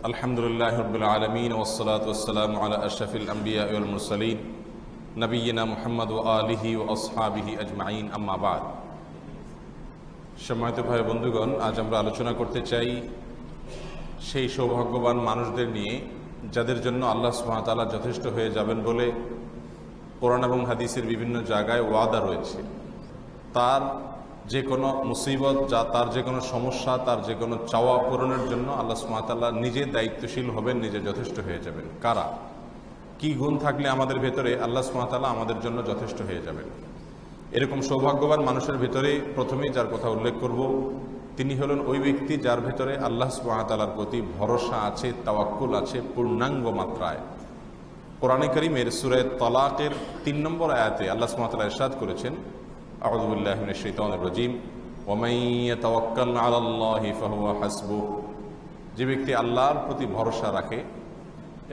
আলহামদুলিল্লাহ রাব্বিল আলামিন ওয়াসসালাতু ওয়াসসালামু আলা আশরাফিল আমবিয়া ওয়াল মুরসালিন নবিয়িনা মুহাম্মদ ওয়া আলিহি ওয়া আসহাবিহি আজমাইন, আম্মা বাদ। সম্মানিত ভাই বন্ধুগণ, আজ আমরা আলোচনা করতে চাই সেই সৌভাগ্যবান মানুষদের নিয়ে যাদের জন্য আল্লাহ সুবহানাহু ওয়া তাআলা যথেষ্ট হয়ে যাবেন বলে কোরআন এবং হাদিসের বিভিন্ন জায়গায় ওয়াদা রয়েছে। তার যে কোনো মুসিবত, তার যে কোনো সমস্যা, তার যে কোনো চাওয়া পূরণের জন্য আল্লাহ সুবহানাহু ওয়া তাআলা নিজে দায়িত্বশীল হবেন, নিজে যথেষ্ট হয়ে যাবেন। কারা, কি গুণ থাকলে আমাদের ভেতরে আল্লাহ সুবহানাহু ওয়া তাআলা আমাদের জন্য যথেষ্ট হয়ে যাবেন? এরকম সৌভাগ্যবান মানুষের ভেতরে প্রথমেই যার কথা উল্লেখ করব, তিনি হলেন ওই ব্যক্তি যার ভেতরে আল্লাহ সুবহানাহু ওয়া তাআলার প্রতি ভরসা আছে, তাওয়াক্কুল আছে পূর্ণাঙ্গ মাত্রায়। কোরআনে কারীমের সূরা তালাকের ৩ নম্বর আয়াতে আল্লাহ সুবহানাহু ওয়া তাআলা ইরশাদ করেছেন, আউযু বিল্লাহি মিনাশ শাইতানির রাজীম, ওয়া মান ইয়াতাওয়াক্কাল আলাল্লাহি ফাহুয়া হাসবুহ। যে ব্যক্তি আল্লাহর প্রতি ভরসা রাখে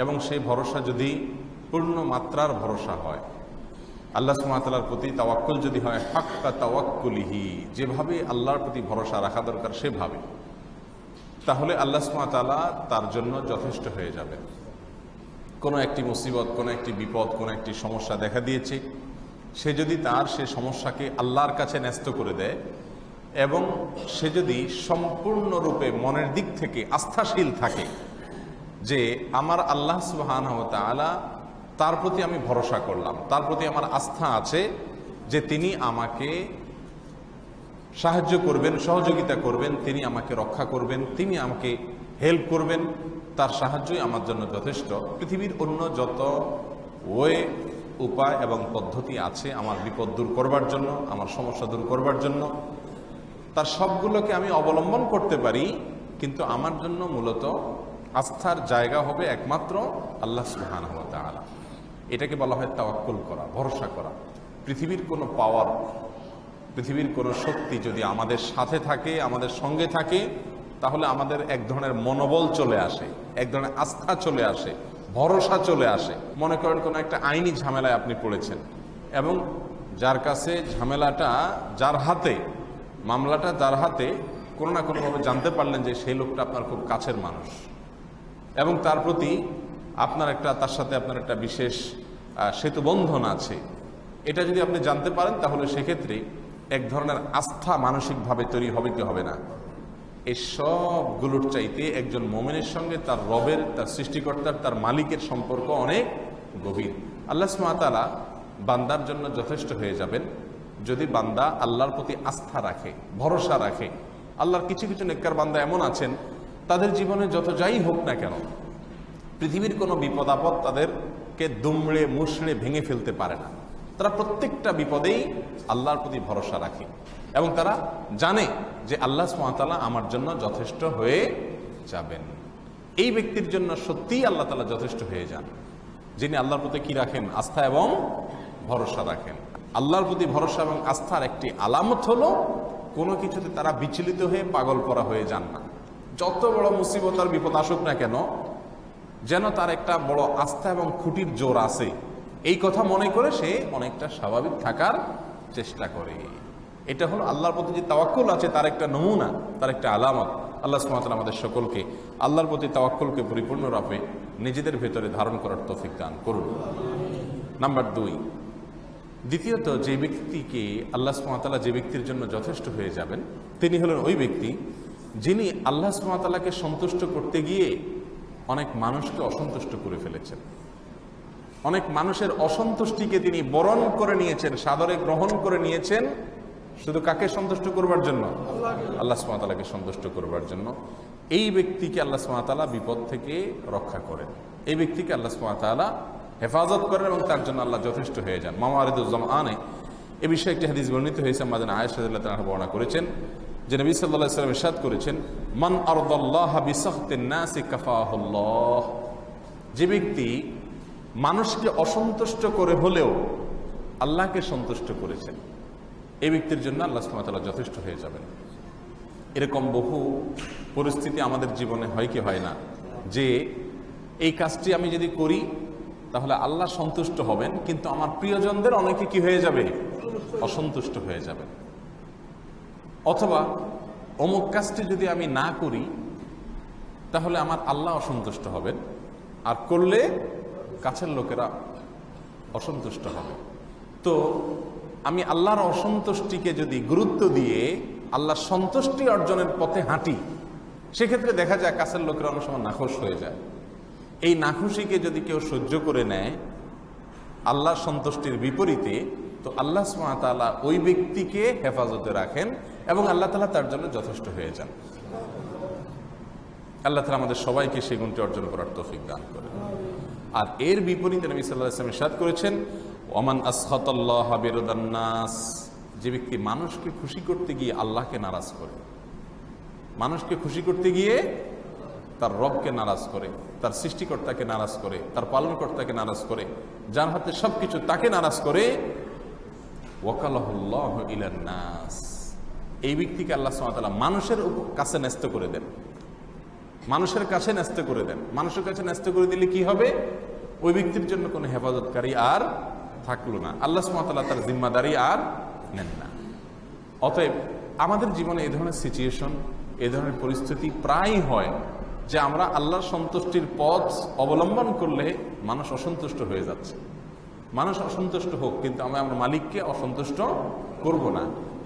এবং সেই ভরসা যদি পূর্ণ মাত্রার ভরসা হয়, আল্লাহ সুবহানাহু ওয়া তাআলার প্রতি তাওয়াক্কুল যদি হয় হাক্কা তাওয়াক্কুলিহি, যেভাবে আল্লাহর প্রতি ভরসা রাখা দরকার সেভাবে, তাহলে আল্লাহ সুবহানাহু ওয়া তাআলা তার জন্য যথেষ্ট হয়ে যাবে। কোনো একটি মুসিবত, কোনো একটি বিপদ, কোনো একটি সমস্যা দেখা দিয়েছে, সে যদি তার সে সমস্যাকে আল্লাহর কাছে ন্যস্ত করে দেয় এবং সে যদি সম্পূর্ণরূপে মনের দিক থেকে আস্থাশীল থাকে যে আমার আল্লাহ সুবহানাহু ওয়া তাআলা, তার প্রতি আমি ভরসা করলাম, তার প্রতি আমার আস্থা আছে যে তিনি আমাকে সাহায্য করবেন, সহযোগিতা করবেন, তিনি আমাকে রক্ষা করবেন, তিনি আমাকে হেল্প করবেন, তার সাহায্যই আমার জন্য যথেষ্ট। পৃথিবীর অন্য যত উপায় এবং পদ্ধতি আছে আমার বিপদ দূর করবার জন্য, আমার সমস্যা দূর করবার জন্য, তার সবগুলোকে আমি অবলম্বন করতে পারি, কিন্তু আমার জন্য মূলত আস্থার জায়গা হবে একমাত্র আল্লাহ সুবহানাহু ওয়া তাআলা। এটাকে বলা হয় তাওয়াক্কুল করা, ভরসা করা। পৃথিবীর কোনো পাওয়ার, পৃথিবীর কোনো শক্তি যদি আমাদের সাথে থাকে, আমাদের সঙ্গে থাকে, তাহলে আমাদের এক ধরনের মনোবল চলে আসে, এক ধরনের আস্থা চলে আসে, ভরসা চলে আসে। মনে করেন কোনো একটা আইনি ঝামেলায় আপনি পড়েছেন এবং যার কাছে ঝামেলাটা, যার হাতে মামলাটা, যার হাতে, কোনো না কোনোভাবে জানতে পারলেন যে সেই লোকটা আপনার খুব কাছের মানুষ এবং তার প্রতি আপনার তার সাথে আপনার একটা বিশেষ সেতুবন্ধন আছে। এটা যদি আপনি জানতে পারেন তাহলে সেক্ষেত্রে এক ধরনের আস্থা মানসিকভাবে তৈরি হবে কি হবে না? এই সবগুলোর চাইতে একজন মুমিনের সঙ্গে তার রবের, তার সৃষ্টিকর্তার, তার মালিকের সম্পর্ক অনেক গভীর। আল্লাহ সুবহানাহু ওয়া তাআলা বান্দার জন্য যথেষ্ট হয়ে যাবেন যদি বান্দা আল্লাহর প্রতি আস্থা রাখে, ভরসা রাখে। আল্লাহর কিছু কিছু নেককার বান্দা এমন আছেন, তাদের জীবনে যত যাই হোক না কেন, পৃথিবীর কোনো বিপদ আপদ তাদেরকে দুমড়ে মুষড়ে ভেঙে ফেলতে পারে না। তারা প্রত্যেকটা বিপদেই আল্লাহর প্রতি ভরসা রাখে এবং তারা জানে যে আল্লাহ সুবহানাহু ওয়া তাআলা আমার জন্য যথেষ্ট হয়ে যাবেন। এই ব্যক্তির জন্য সত্যিই আল্লাহ তাআলা যথেষ্ট হয়ে যান, যিনি আল্লাহর প্রতি কি রাখেন? আস্থা এবং ভরসা রাখেন। আল্লাহর প্রতি ভরসা এবং আস্থার একটি আলামত হলো কোনো কিছুতে তারা বিচলিত হয়ে পাগল পরা হয়ে যান না। যত বড় মুসিবত আর বিপদ আসুক না কেন, যেন তার একটা বড় আস্থা এবং খুঁটির জোর আছে, এই কথা মনে করে সে অনেকটা স্বাভাবিক থাকার চেষ্টা করে। এটা হলো আল্লাহর প্রতি যে তাওয়াক্কুল আছে তার একটা নমুনা, তার একটা আলামত। আল্লাহ সুবহানাহু ওয়া তাআলা আমাদের সকলকে আল্লাহর প্রতি তাওয়াক্কুলকে পরিপূর্ণরূপে নিজেদের ভেতরে ধারণ করার তৌফিক দান করুন। নাম্বার 2, দ্বিতীয়ত যে ব্যক্তিকে আল্লাহ সুবহানাহু ওয়া তাআলা যে ব্যক্তির জন্য যথেষ্ট হয়ে যাবেন, তিনি হলেন ওই ব্যক্তি যিনি আল্লাহ সুবহানাহু ওয়া তাআলাকে সন্তুষ্ট করতে গিয়ে অনেক মানুষকে অসন্তুষ্ট করে ফেলেছেন। অনেক মানুষের অসন্তুষ্টিকে তিনি বরণ করে নিয়েছেন, সাদরে গ্রহণ করে নিয়েছেন, শুধু কাকে সন্তুষ্ট করবার জন্য? আল্লাহ সুবহানাহু ওয়া তাআলাকে সন্তুষ্ট করবার জন্য। এই ব্যক্তিকে আল্লাহ সুবহানাহু ওয়া তাআলা বিপদ থেকে রক্ষা করেন, এই ব্যক্তিকে আল্লাহ সুবহানাহু ওয়া তাআলা হেফাজত করেন এবং তার জন্য আল্লাহ যথেষ্ট হয়ে যান। মাওয়ারিদুজ জামআনে এ বিষয়ে একটি হাদিস বর্ণিত হয়েছে, আমাদের আয়েশা রাদিয়াল্লাহু তাআলা বর্ণনা করেছেন যে নবী সাল্লাল্লাহু আলাইহি ওয়াসাল্লাম ইরশাদ করেছেন, মান আরদাল্লাহা বিসাখতিন নাসি কাফাহুল্লাহ। যে ব্যক্তি মানুষকে অসন্তুষ্ট করে হলেও আল্লাহকে সন্তুষ্ট করেছেন, এই ব্যক্তির জন্য আল্লাহ সুবহানাহু ওয়া তাআলা যথেষ্ট হয়ে যাবেন। এরকম বহু পরিস্থিতি আমাদের জীবনে হয় কি হয় না, যে এই কাজটি আমি যদি করি তাহলে আল্লাহ সন্তুষ্ট হবেন, কিন্তু আমার প্রিয়জনদের অনেকে কি হয়ে যাবে? অসন্তুষ্ট হয়ে যাবে। অথবা অমুক কাজটি যদি আমি না করি তাহলে আমার আল্লাহ অসন্তুষ্ট হবেন, আর করলে কাছের লোকেরা অসন্তুষ্ট হবে। তো আমি আল্লাহর অসন্তুষ্টিকে যদি গুরুত্ব দিয়ে আল্লাহর সন্তুষ্টি অর্জনের পথে হাঁটি, সেক্ষেত্রে দেখা যায় কাছের লোকেরা অনেক সময় নাখোশ হয়ে যায়। এই নাখুশিকে যদি কেউ সহ্য করে নেয় আল্লাহর সন্তুষ্টির বিপরীতে, তো আল্লাহ সুবহানাহু ওয়া তাআলা ওই ব্যক্তিকে হেফাজতে রাখেন এবং আল্লাহ তাআলা তার জন্য যথেষ্ট হয়ে যান। আল্লাহ তাআলা আমাদের সবাইকে সেই গুণটি অর্জন করার তৌফিক দান করেন। আর এর বিপরীতে নবী সাল্লাল্লাহু আলাইহি ওয়াসাল্লাম ইরশাদ করেছেন, ওমান আসখাতাল্লাহা বিরদান নাস, যে ব্যক্তি মানুষকে খুশি করতে গিয়ে আল্লাহকে নারাজ করে, মানুষকে খুশি করতে গিয়ে তার রবকে নারাজ করে, তার সৃষ্টিকর্তাকে নারাজ করে, তার পালনকর্তাকে নারাজ করে, যার হাতে সবকিছু তাকে নারাজ করে, ওয়াকালাহুল্লাহু ইলান নাস, এই ব্যক্তিকে আল্লাহ সুবহানাহু ওয়া তাআলা মানুষের কাছে ন্যস্ত করে দেন, মানুষের কাছে ন্যস্ত করে দেন। মানুষের কাছে ন্যস্ত করে দিলে কি হবে? ওই ব্যক্তির জন্য কোনো হেফাজতকারী আর থাকলো না, আল্লাহ সুবহানাহু ওয়া তাআলা তার জিম্মাদারি আর নেন না। অতএব আমাদের জীবনে এই ধরনের সিচুয়েশন, এই ধরনের পরিস্থিতি প্রায় হয় যে আমরা আল্লাহর সন্তুষ্টির পথ অবলম্বন করলে মানুষ অসন্তুষ্ট হয়ে যাচ্ছে। মানুষ অসন্তুষ্ট হোক, কিন্তু আমরা মালিককে অসন্তুষ্ট করব না।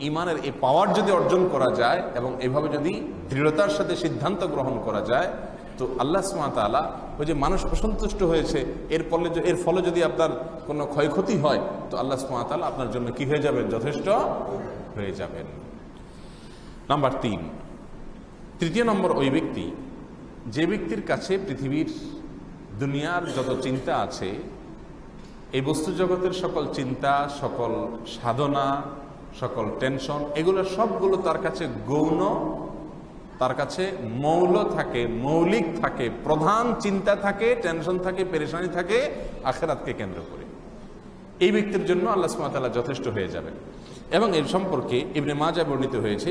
ইমানের এই পাওয়ার যদি অর্জন করা যায় এবং এভাবে যদি দৃঢ়তার সাথে সিদ্ধান্ত গ্রহণ করা যায়, তো আল্লাহ সুবহানাহু ওয়া তাআলা ওই যে মানুষ অসন্তুষ্ট হয়েছে এর ফলে যদি আপনার কোনো ক্ষয়ক্ষতি হয়, তো আল্লাহ সুবহানাহু ওয়া তাআলা আপনার জন্য কি হয়ে যাবেন? যথেষ্ট হয়ে যাবেন। নাম্বার 3, তৃতীয় নম্বর ওই ব্যক্তি যে ব্যক্তির কাছে পৃথিবীর দুনিয়ার যত চিন্তা আছে, এই বস্তু জগতের সকল চিন্তা, সকল সাধনা, সকল টেনশন, এগুলো সবগুলো তার কাছে গৌণ, তার কাছে মৌল থাকে, মৌলিক থাকে, প্রধান চিন্তা থাকে, টেনশন থাকে, পেরেশানি থাকে আখিরাতকে কেন্দ্র করে, এই ব্যক্তির জন্য আল্লাহ সুবহানাহু ওয়া তাআলা যথেষ্ট হয়ে যাবেন। এবং এর সম্পর্কে ইবনে মাজাহ বর্ণিত হয়েছে,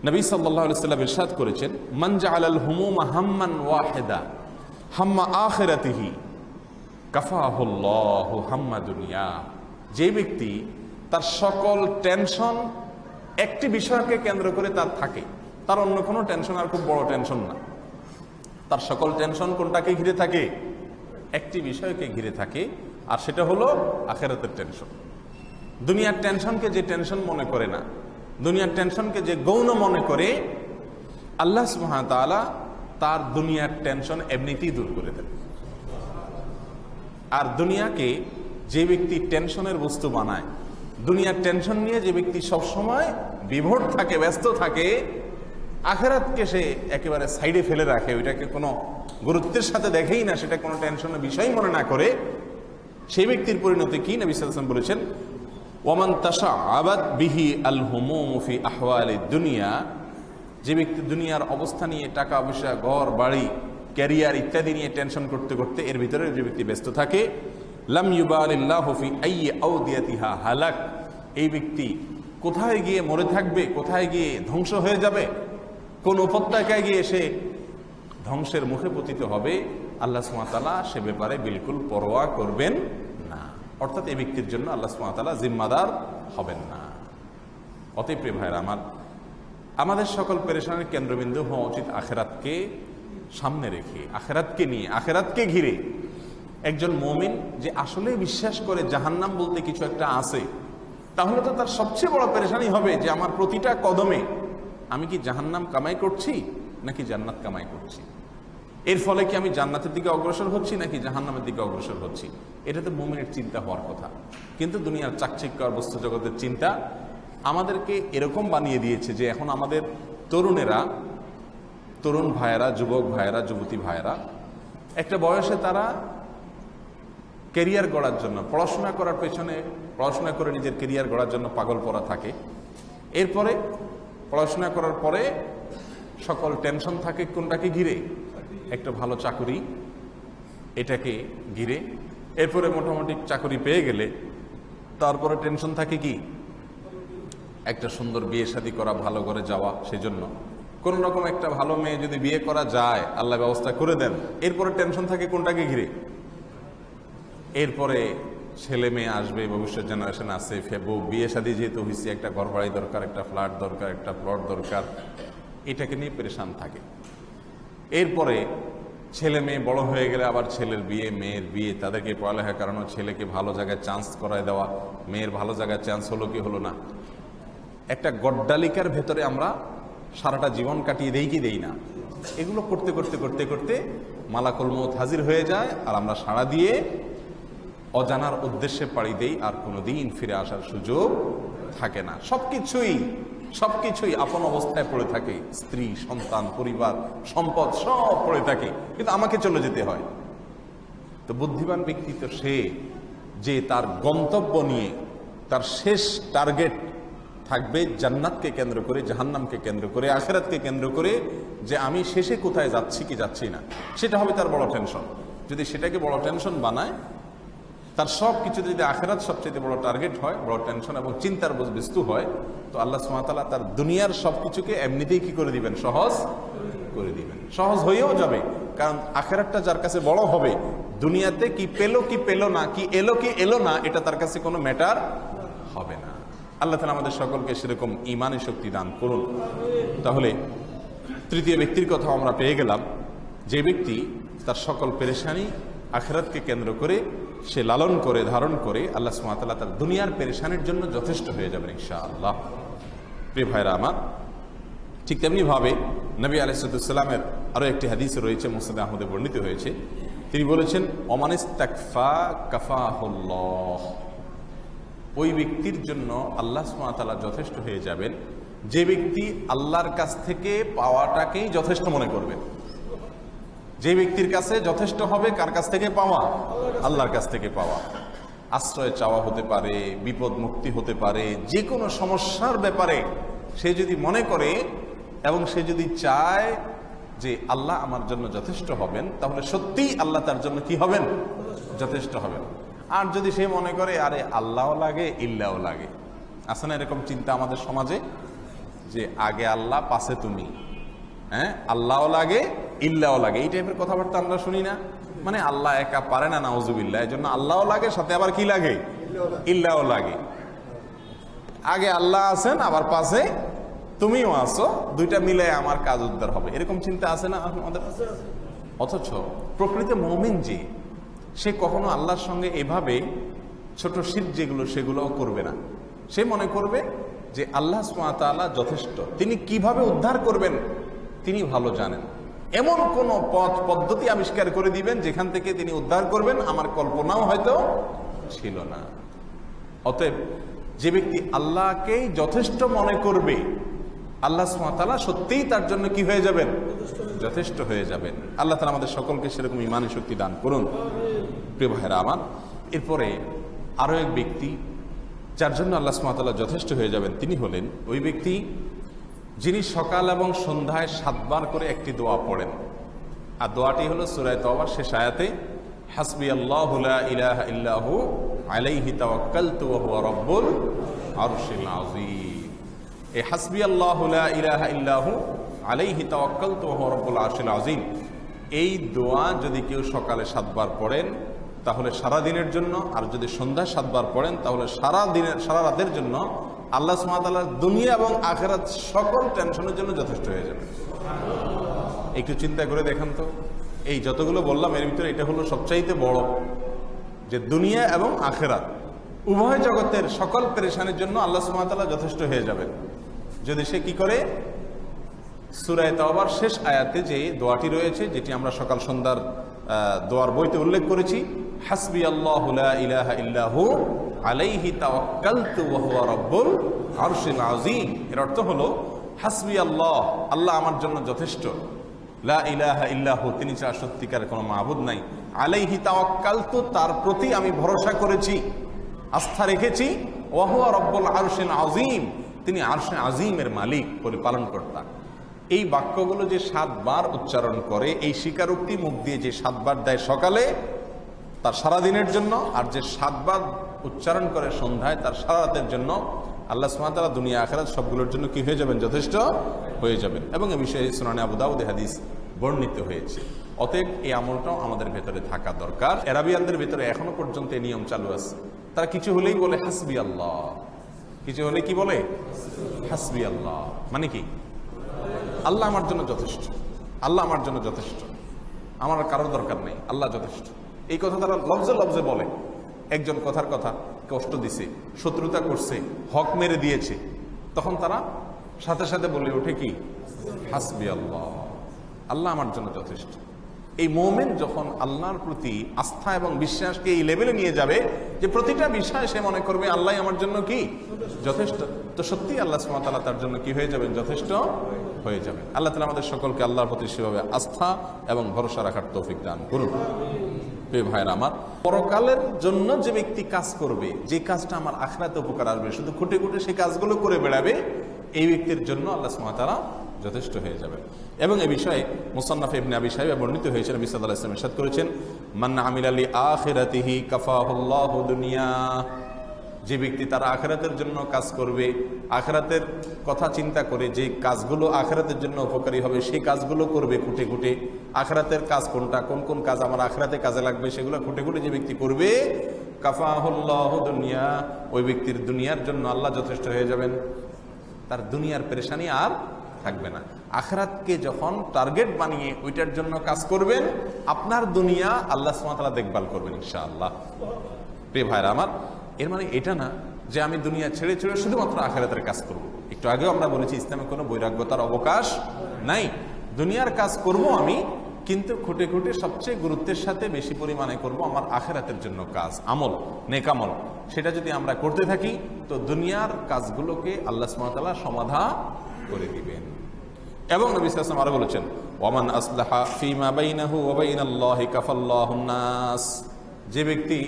নবী সাল্লাল্লাহু আলাইহি ওয়াসাল্লাম ইরশাদ করেছেন, মান জাআলাল হুমুমা হাম্মান ওয়াহিদা হাম্মা আখিরাতিহি কাফাহুল্লাহু হাম্মা দুনিয়া, যে ব্যক্তি তার সকল টেনশন একটি বিষয়কে কেন্দ্র করে তার থাকে, তার অন্য কোনো টেনশন আর খুব বড় টেনশন না, তার সকল টেনশন কোনটাকে ঘিরে থাকে? একটি বিষয়কে ঘিরে থাকে, আর সেটা হলো আখিরাতের টেনশন। দুনিয়ার টেনশনকে যে টেনশন মনে করে না, দুনিয়ার টেনশনকে যে গৌণ মনে করে, আল্লাহ সুবহানাহু ওয়া তাআলা তার দুনিয়ার টেনশন এমনিতেই দূর করে দেন। আর দুনিয়াকে যে ব্যক্তি টেনশনের বস্তু বানায়, দুনিয়ার টেনশন নিয়ে যে ব্যক্তি সবসময় বিভোর থাকে, ব্যস্ত থাকে, আখিরাতকে সে একেবারে সাইডে ফেলে রাখে, ওইটাকে কোনো গুরুত্বের সাথে দেখেই না, সেটা কোনো টেনশনের বিষয় মনে না করে, সেই ব্যক্তির পরিণতি কি? নবী সাল্লাল্লাহু আলাইহি ওয়াসাল্লাম বলেছেন, ওয়ামান তাশাআবাত বিহি আল হুমুম ফি আহওয়ালিদ দুনিয়া, যে ব্যক্তি দুনিয়ার অবস্থা নিয়ে, টাকা পয়সা, ঘর বাড়ি, ক্যারিয়ার ইত্যাদি নিয়ে টেনশন করতে করতে এর ভিতরে যে ব্যক্তি ব্যস্ত থাকে, লাম ইউবালিল্লাহু ফি আইয়ি আওদিয়াতিহা হালাক, এই ব্যক্তি কোথায় গিয়ে মরে থাকবে, কোথায় গিয়ে ধ্বংস হয়ে যাবে, কোন উপত্যকায় গিয়ে সে ধ্বংসের মুখে পতিত হবে, আল্লাহ সুবহানাহু ওয়া তাআলা সে ব্যাপারে বিলকুল পরোয়া করবেন না। অর্থাৎ এই ব্যক্তির জন্য আল্লাহ সুবহানাহু ওয়া তাআলা জিম্মাদার হবেন না। অতএব প্রিয় ভাইরা আমার, আমাদের সকল পেরেশানির কেন্দ্রবিন্দু হওয়া উচিত আখিরাতকে সামনে রেখে, আখিরাতকে নিয়ে, আখিরাতকে ঘিরে। একজন মুমিন যে আসলে বিশ্বাস করে জাহান্নাম বলতে কিছু একটা আছে, তাহলে তো তার সবচেয়ে বড় পেরেশানি হবে যে আমার প্রতিটা কদমে আমি কি জাহান্নাম কামাই করছি নাকি জান্নাত কামাই করছি, এর ফলে কি আমি জান্নাতের দিকে অগ্রসর হচ্ছি নাকি জাহান্নামের দিকে অগ্রসর হচ্ছি। এটা তো মুমিনের চিন্তা হওয়ার কথা। কিন্তু দুনিয়ার চাকচিক্য আর বস্তু জগতের চিন্তা আমাদেরকে এরকম বানিয়ে দিয়েছে যে এখন আমাদের তরুণেরা, তরুণ ভাইয়েরা, যুবক ভাইয়েরা, যুবতী ভাইয়েরা একটা বয়সে তারা ক্যারিয়ার গড়ার জন্য, পড়াশোনা করার পেছনে, পড়াশোনা করে নিজের ক্যারিয়ার গড়ার জন্য পাগল পড়া থাকে। এরপরে পড়াশোনা করার পরে সকল টেনশন থাকে কোনটাকে ঘিরে? একটা ভালো চাকরি, এটাকে ঘিরে। এরপরে মোটামুটি চাকরি পেয়ে গেলে তারপরে টেনশন থাকে কি? একটা সুন্দর বিয়ে শাদী করা, ভালো করে যাওয়া। সেজন্য কোন রকম একটা ভালো মেয়ে যদি বিয়ে করা যায়, আল্লাহ ব্যবস্থা করে দেন। এরপরে টেনশন থাকে কোনটাকে ঘিরে? এরপরে ছেলে মেয়ে আসবে, ভবিষ্যৎ জেনারেশন আছে, বিয়ে শাদী যেহেতু হয়েছে, একটা ঘর বাড়ি দরকার, একটা ফ্ল্যাট দরকার, একটা প্লট দরকার, এটাকে নিয়ে পেরেশান থাকে। এরপরে ছেলে মেয়ে বড় হয়ে গেলে আবার ছেলের বিয়ে, মেয়ের বিয়ে, তাদেরকে পড়ালেখা করানো, ছেলেকে ভালো জায়গায় চান্স করায় দেওয়া, মেয়ের ভালো জায়গায় চান্স হলো কি হলো না। একটা গড্ডালিকার ভেতরে আমরা সারাটা জীবন কাটিয়ে দেই কি দেই না? এগুলো করতে করতে করতে করতে মালাকুল মউত হাজির হয়ে যায়, আর আমরা সাড়া দিয়ে অজানার উদ্দেশ্যে পাড়ি দেই, আর কোনোদিন ফিরে আসার সুযোগ থাকে না। সবকিছুই আপন অবস্থায় পড়ে থাকে, স্ত্রী, সন্তান, পরিবার, সম্পদ সব পড়ে থাকে, কিন্তু আমাকে চলে যেতে হয়। তো বুদ্ধিমান ব্যক্তি তো সে যে তার গন্তব্য নিয়ে তার শেষ টার্গেট থাকবে জান্নাতকে কেন্দ্র করে, জাহান্নামকে কেন্দ্র করে, আখিরাতকে কেন্দ্র করে, যে আমি শেষে কোথায় যাচ্ছি কি যাচ্ছি না, সেটা হবে তার বড় টেনশন। যদি সেটাকে বড় টেনশন বানায়, তার সব কিছুতে যদি আখিরাত সবচেয়ে বড় টার্গেট হয়, বড় টেনশন এবং চিন্তার বস্তু হয়, তো আল্লাহ সুবহানাহু ওয়া তাআলা তার দুনিয়ার সবকিছুকে এমনিতেই কি করে দিবেন? সহজ করে দিবেন। সহজ হয়েও যাবে, কারণ আখিরাতটা যার কাছে বড় হবে, দুনিয়াতে কি পেল না, কি এলো না, এটা তার কাছে কোনো ম্যাটার হবে না। আল্লাহ তাআলা আমাদের সকলকে সেরকম ঈমানি শক্তি দান করুন। তাহলে তৃতীয় ব্যক্তির কথা আমরা পেয়ে গেলাম, যে ব্যক্তি তার সকল পেরেশানি আখিরাতকে কেন্দ্র করে সে লালন করে, ধারণ করে, আল্লাহ সুবহানাহু ওয়া তাআলা তার দুনিয়ার পেরেশানির জন্য যথেষ্ট হয়ে যাবেন ইনশাআল্লাহ। প্রিয় ভাইরা আমার, ঠিক তেমনি ভাবে নবী আলাইহিস সালামের আরো একটি হাদিস রয়েছে, মুসনাদ আহমদে বর্ণিত হয়েছে। তিনি বলেছেন, ওমানিস্তাকফা কাফাহুল্লাহ, ওই ব্যক্তির জন্য আল্লাহ সুবহানাহু ওয়া তাআলা যথেষ্ট হয়ে যাবেন যে ব্যক্তি আল্লাহর কাছ থেকে পাওয়াটাকেই যথেষ্ট মনে করবে। যে ব্যক্তির কাছে যথেষ্ট হবে, কার কাছ থেকে পাওয়া? আল্লাহর কাছ থেকে পাওয়া। আশ্রয় চাওয়া হতে পারে, বিপদ মুক্তি হতে পারে, যে কোনো সমস্যার ব্যাপারে সে যদি মনে করে এবং সে যদি চায় যে আল্লাহ আমার জন্য যথেষ্ট হবেন, তাহলে সত্যিই আল্লাহ তার জন্য কি হবেন? যথেষ্ট হবেন। আর যদি সে মনে করে আরে আল্লাহও লাগে ইল্লাও লাগে, আছে না এরকম চিন্তা আমাদের সমাজে, যে আগে আল্লাহ পাশে তুমি, হ্যাঁ, আল্লাহও লাগে ইল্লাও লাগে, এই টাইপের কথাবার্তা আমরা শুনি না? মানে আল্লাহ একা পারে না, নাউজুবিল্লাহ, এই জন্য আল্লাহও লাগে, সাথে আবার কি লাগে? ইল্লাও লাগে। আগে আল্লাহ আছেন, আবার পাশে তুমিও আছো, দুইটা মিলে আমার কাজ উদ্ধার হবে, এরকম চিন্তা আছে না আমাদের? অথচ প্রকৃত মুমিন যে, সে কখনো আল্লাহর সঙ্গে এভাবে ছোট শিরক যেগুলো সেগুলোও করবে না। সে মনে করবে যে আল্লাহ সুবহানাহু ওয়া তাআলা যথেষ্ট, তিনি কিভাবে উদ্ধার করবেন তিনি ভালো জানেন, এমন কোন পদ্ধতি আবিষ্কার করে দিবেন যেখান থেকে তিনি উদ্ধার করবেন আমার কল্পনাও হয়তো ছিল না। অতএব যে ব্যক্তি আল্লাহকেই যথেষ্ট মনে করবে, আল্লাহ সুবহানাহু ওয়া তাআলা সত্যিই তার জন্য কি হয়ে যাবেন? যথেষ্ট হয়ে যাবেন। আল্লাহ তাআলা আমাদের সকলকে সেরকম ঈমানি শক্তি দান করুন। প্রিয় ভাইরা আমার, এরপরে আরো এক ব্যক্তি যার জন্য আল্লাহ সুবহানাহু ওয়া তাআলা যথেষ্ট হয়ে যাবেন, তিনি হলেন ওই ব্যক্তি যিনি সকাল এবং সন্ধ্যায় 7 বার করে একটি দোয়া পড়েন। আর দোয়াটি হলো সূরা তাওবার শেষ আয়াতে, হাসবিয়াল্লাহু লা ইলাহা ইল্লাহু আলাইহি তাওয়াক্কালতু ওয়া হুয়া রাব্বুল আরশিল আযীম। এই হাসবিয়াল্লাহু লা ইলাহা ইল্লাহু আলাইহি তাওয়াক্কালতু ওয়া হুয়া রাব্বুল আরশিল আযীম, এই দোয়া যদি কেউ সকালে 7 বার পড়েন তাহলে সারা দিনের জন্য, আর যদি সন্ধ্যায় 7 বার পড়েন তাহলে সারা রাতের জন্য আল্লাহ সুবহানাহু ওয়া তাআলার দুনিয়া এবং আখিরাত সকল টেনশনের জন্য যথেষ্ট হয়ে যাবে। একটু চিন্তা করে দেখেন তো, এই যতগুলো বললাম এর ভিতরে এটা হলো সবচাইতে বড়, যে দুনিয়া এবং আখিরাত উভয় জগতের সকল পেরেশানির জন্য আল্লাহ সুবহানাহু ওয়া তাআলা যথেষ্ট হয়ে যাবেন যদি সে কি করে? সূরা তাওবার শেষ আয়াতে যে দোয়াটি রয়েছে, যেটি আমরা সকাল সন্ধ্যার দোয়ার বইতে উল্লেখ করেছি, হাসবিয়াল্লাহু লা ইলাহা ইল্লাহু আলাইহি তাওয়াক্কালতু ওয়া হুয়া রাব্বুল আরশিল আযীম। এর অর্থ হলো হাসবিয়াল্লাহ, আল্লাহ আমার জন্য যথেষ্ট, লা ইলাহা ইল্লাহু, তিনি ছাড়া সত্যিকার কোনো মাবুদ নাই, আলাইহি তাওয়াক্কালতু, তার প্রতি আমি ভরসা করেছি, আস্থা রেখেছি, ওয়া হুয়া রাব্বুল আরশিল আযীম, তিনি আরশে আযীমের মালিক, পরিপালনকর্তা। এই বাক্যগুলো যে 7 বার উচ্চারণ করে, এই স্বীকারোক্তি মুখ দিয়ে যে 7 বার দেয় সকালে তার সারা দিনের জন্য, আর যে 7 বার উচ্চারণ করে সন্ধ্যায় তার সারা রাতের জন্য, আল্লাহ সুবহানাহু ওয়া তাআলা দুনিয়া আখিরাত সবগুলোর জন্য কি হয়ে যাবেন? যথেষ্ট হয়ে যাবেন। এবং এই বিষয়ে সুনানে আবু দাউদে হাদিস বর্ণিত হয়েছে। অতএব এই আমলটাও আমাদের ভেতরে থাকা দরকার। আরবিয়ানদের ভেতরে এখনো পর্যন্ত এই নিয়ম চালু আছে, তারা কিছু হলেই বলে হাসবি আল্লাহ, কিছু হলে কি বলে? হাসবি আল্লাহ, মানে কি? আল্লাহ আমার জন্য যথেষ্ট। আল্লাহ আমার জন্য যথেষ্ট, আমার আর কারোর দরকার নেই, আল্লাহ যথেষ্ট। এই কথা তারা লফজে লফজে বলে। একজন কথার কথা কষ্ট দিছে, শত্রুতা করছে, হক মেরে দিয়েছে, তখন তারা সাথে সাথে বলে ওঠে কি, হাসবি আল্লাহ, আল্লাহ আমার জন্য যথেষ্ট। এই মোমেন যখন আল্লাহর প্রতি আস্থা এবং বিশ্বাসকে এই লেভেলে নিয়ে যাবে যে প্রতিটা বিষয় সে মনে করবে আল্লাহ আমার জন্য কি যথেষ্ট, তো সত্যি আল্লাহ সুবহানাহু ওয়া তাআলা তার জন্য কি হয়ে যাবেন, যথেষ্ট হয়ে যাবেন। আল্লাহ তাআলা আমাদের সকলকে আল্লাহর প্রতি সেভাবে আস্থা এবং ভরসা রাখার তৌফিক দান করুন। প্রিয় ভাইরা আমার, পরকালের জন্য যে ব্যক্তি কাজ করবে, যে কাজটা আমার আখিরাতে উপকার আসবে, শুধু খুঁটে খুঁটে সেই কাজগুলো করে বেড়াবে, এই ব্যক্তির জন্য আল্লাহ সুবহানাহু ওয়া তাআলা যথেষ্ট হয়ে যাবে। এবং এই বিষয়ে মুসান্নাফ ইবনে আবি শাইবা বর্ণিত হয়েছে, নবী সাল্লাল্লাহু আলাইহি ওয়াসাল্লাম ইরশাদ করেছেন, মান আমিলা লি আখিরাতিহি কাফাহুল্লাহু দুনিয়া। যে ব্যক্তি তার আখিরাতের জন্য কাজ করবে, আখিরাতের কথা চিন্তা করে যে কাজগুলো আখিরাতের জন্য উপকারী হবে সেই কাজগুলো করবে খুঁটে খুঁটে, আখিরাতের কাজ কোনটা, কোন কোন কাজ আমার আখিরাতে কাজে লাগবে সেগুলো খুঁটে খুঁটে যে ব্যক্তি করবে, কাফাহুল্লাহু দুনিয়া, ওই ব্যক্তির দুনিয়ার জন্য আল্লাহ যথেষ্ট হয়ে যাবেন। তার দুনিয়ার পেরেশানি আর থাকবে না। আখিরাতকে যখন টার্গেট বানিয়ে ওইটার জন্য কাজ করবেন, আপনার দুনিয়া আল্লাহ সুবহানাহু ওয়া তাআলা দেখভাল করবেন ইনশাআল্লাহ। প্রিয় ভাইরা আমার, এর মানে এটা না যে আমি দুনিয়া ছেড়ে ছেড়ে শুধুমাত্র আখিরাতের কাজ করব। একটু আগেও আমরা বলেছি ইসলামে কোনো বৈরাগ্যতার অবকাশ নাই। দুনিয়ার কাজ করব আমি, কিন্তু খুঁটে খুঁটে সবচেয়ে গুরুত্বের সাথে বেশি পরিমাণে করব আমার আখিরাতের জন্য কাজ, আমল, নেকামল। সেটা যদি আমরা করতে থাকি তো দুনিয়ার কাজগুলোকে আল্লাহ সুবহানাহু ওয়া তাআলা সমাধা করে দিবেন। এবং নবী সাল্লাল্লাহু আলাইহি ওয়াসাল্লাম আরো বলেছেন, ওয়ামান আসলাহা ফীমা বাইনাহু ওয়া বাইনাল্লাহি কাফাল্লাহুন নাস। যে ব্যক্তি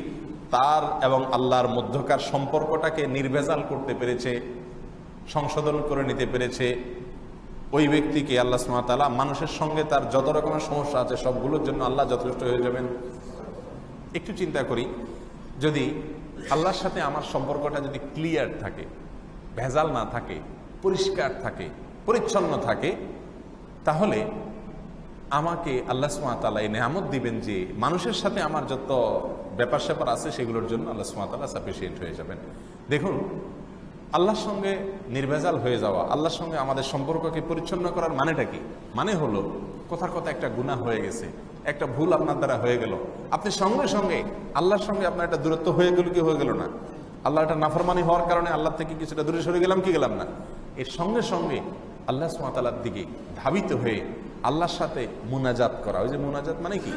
তার এবং আল্লাহর মধ্যকার সম্পর্কটাকে নির্ভেজাল করতে পেরেছে, সংশোধন করে নিতে পেরেছে, ওই ব্যক্তিকে আল্লাহ সুবহানাহু ওয়া তাআলা মানুষের সঙ্গে তার যত রকমের সমস্যা আছে সবগুলোর জন্য আল্লাহ যথেষ্ট হয়ে যাবেন। একটু চিন্তা করি, যদি আল্লাহর সাথে আমার সম্পর্কটা যদি ক্লিয়ার থাকে, ভেজাল না থাকে, পরিষ্কার থাকে, পরিচ্ছন্ন থাকে, তাহলে আমাকে আল্লাহ সুবহানাহু ওয়া তাআলা এই নেয়ামত দিবেন যে মানুষের সাথে আমার যত ব্যাপার স্যাপার আছে সেগুলোর জন্য আল্লাহ সুবহানাহু ওয়া তাআলা সাফিসিয়েন্ট হয়ে যাবেন। দেখুন, আল্লাহর সঙ্গে নির্ভেজাল হয়ে যাওয়া, আল্লাহর সঙ্গে আমাদের সম্পর্ককে পরিচ্ছন্ন করার মানেটা কি? মানে হলো, কথার কথা একটা গুনাহ হয়ে গেছে, একটা ভুল আপনার দ্বারা হয়ে গেল, আপনি সঙ্গে সঙ্গে আল্লাহর সঙ্গে আপনার একটা দূরত্ব হয়ে গেল কি হয়ে গেল না? আল্লাহ একটা নাফরমানি হওয়ার কারণে আল্লাহ থেকে কিছুটা দূরে সরে গেলাম কি গেলাম না? এর সঙ্গে সঙ্গে আল্লাহ সুবহানাহু ওয়া তাআলার দিকে ধাবিত হয়ে আল্লাহর সাথে মুনাজাত করা। ওই যে মুনাজাত মানে কি?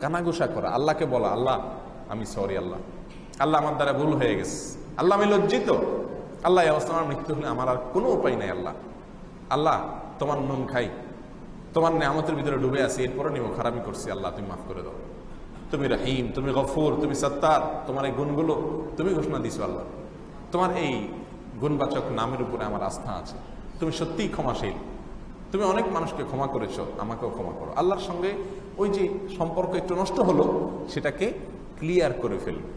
কানাঘুষা করা, আল্লাহকে বলা, আল্লাহ আমি সরি, আল্লাহ আল্লাহ আমার দ্বারা ভুল হয়ে গেছে, আল্লাহ আমি লজ্জিত, আল্লাহ এই অবস্থা আমার মৃত্যু হলে আমার আর কোনো উপায় নাই, আল্লাহ আল্লাহ তোমার নুন খাই, তোমার নেয়ামতের ভিতরে ডুবে আছি, এরপরে নিব খারাপই করছি, আল্লাহ তুমি মাফ করে দাও, তুমি রহিম, তুমি গফুর, তুমি সত্তার, তোমার এই গুণগুলো তুমি ঘোষণা দিছো আল্লাহ, তোমার এই গুণবাচক নামের উপরে আমার আস্থা আছে, তুমি সত্যিই ক্ষমাশীল, তুমি অনেক মানুষকে ক্ষমা করেছো, আমাকেও ক্ষমা করো। আল্লাহর সঙ্গে ওই যে সম্পর্ক একটু নষ্ট হলো সেটাকে ক্লিয়ার করে ফেলবে।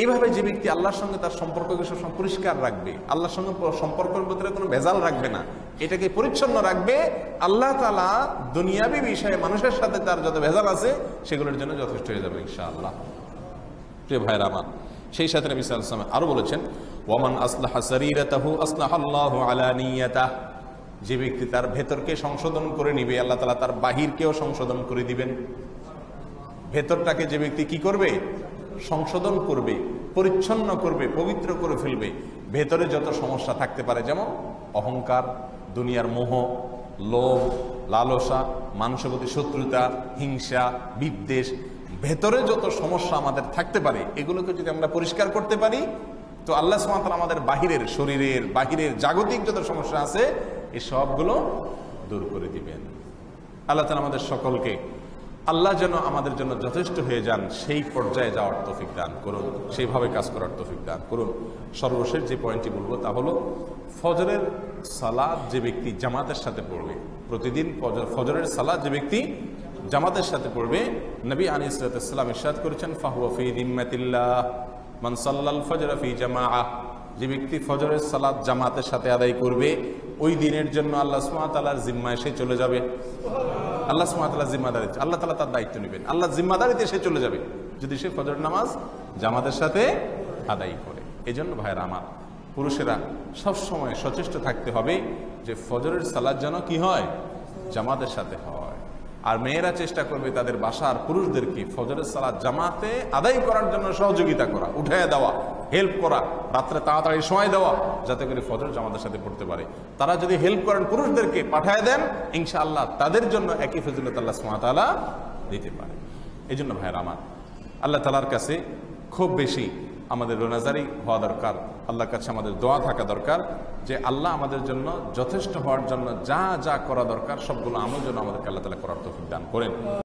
এইভাবে যে ব্যক্তি আল্লাহর সঙ্গে তার সম্পর্ককে সবসময় পরিষ্কার রাখবে, আল্লাহর সঙ্গে সম্পর্কের ভিতরে কোনো ভেজাল রাখবে না, এটাকে পরিচ্ছন্ন রাখবে, আল্লাহ তাআলা দুনিয়াবী বিষয়ে মানুষের সাথে তার যত ভেজাল আছে সেগুলোর জন্য যথেষ্ট হয়ে যাবে ইনশাআল্লাহ। প্রিয় ভাইরা আমার, সেই সাথে নবী সাল্লাল্লাহু আলাইহি ওয়াসাল্লাম আরো বলেছেন, ওয়ামান আসলাহা সারীরাতাহু আসলাহাল্লাহু আলানিয়াতাহ। যে ব্যক্তি তার ভেতরকে সংশোধন করে নিবে, আল্লাহ তাআলা তার বাহিরকেও সংশোধন করে দিবেন। ভেতরটাকে যে ব্যক্তি কি করবে? সংশোধন করবে, পরিচ্ছন্ন করবে, পবিত্র করে ফেলবে। ভেতরে যত সমস্যা থাকতে পারে, যেমন অহংকার, দুনিয়ার মোহ, লোভ, লালসা, মানুষের প্রতি শত্রুতা, হিংসা, বিদ্বেষ, ভেতরে যত সমস্যা আমাদের থাকতে পারে এগুলোকে যদি আমরা পরিষ্কার করতে পারি তো আল্লাহ সুবহানাহু ওয়া তাআলা আমাদের বাহিরের, শরীরের বাহিরের জাগতিক যত সমস্যা আছে এই সবগুলো দূর করে দিবেন। আল্লাহ তাআলা আমাদের সকলকে আল্লাহ যেন আমাদের জন্য যথেষ্ট হয়ে যান সেই পর্যায়ে যাওয়ার তৌফিক দান করুন, সেইভাবে কাজ করার তৌফিক দান করুন। সর্বশেষ যে পয়েন্টটি বলবো তা হলো, ফজরের সালাত যে ব্যক্তি জামাতের সাথে পড়বে, প্রতিদিন ফজরের সালাত যে ব্যক্তি জামাতের সাথে পড়বে, নবী আলাইহিস সালাম ইরশাদ করেছেন, ফাহুয়া ফি যিম্মাতিল্লাহ মান সাল্লাল ফজর ফি জামাআহ। যে ব্যক্তি ফজরের সালাত জামাতের সাথে আদায় করবে ওই দিনের জন্য আল্লাহ সুবহানাহু ওয়া তাআলার জিম্মায় সে চলে যাবে। আল্লাহ সুবহানাহু ওয়া তাআলা জিম্মাদারি, আল্লাহ তাআলা তার দায়িত্ব নেবেন, আল্লাহ জিম্মাদারিতে সে চলে যাবে যদি সে ফজর নামাজ জামাতের সাথে আদায় করে। এজন্য ভাইরা আমার, পুরুষেরা সবসময় সচেষ্ট থাকতে হবে যে ফজরের সালাত যেন কি হয়? জামাতের সাথে হয়। আর মেয়েরা চেষ্টা করবে তাদের বাসার পুরুষদেরকে ফজরের সালাত জামাতে আদায় করার জন্য সহযোগিতা করা, উঠাইয়া দেওয়া, হেল্প করা, রাত্রে তাড়াতাড়ি সময় দেওয়া, যাতে করে ফজর জামাতের সাথে পড়তে পারে। তারা যদি হেল্প করেন পুরুষদেরকে, পাঠায় দেন, ইনশাআল্লাহ তাদের জন্য একই ফজিলত আল্লাহ সুবহানাহু ওয়া তাআলা দিতে পারে। এই জন্য ভাইয়েরা আমার, আল্লাহ তাআলার কাছে খুব বেশি আমাদের রোনাজারি হওয়া দরকার, আল্লাহর কাছে আমাদের দোয়া থাকা দরকার যে আল্লাহ আমাদের জন্য যথেষ্ট হওয়ার জন্য যা যা করা দরকার সবগুলো আমল যেন আমাদেরকে আল্লাহ তাআলা করার তৌফিক দান করেন।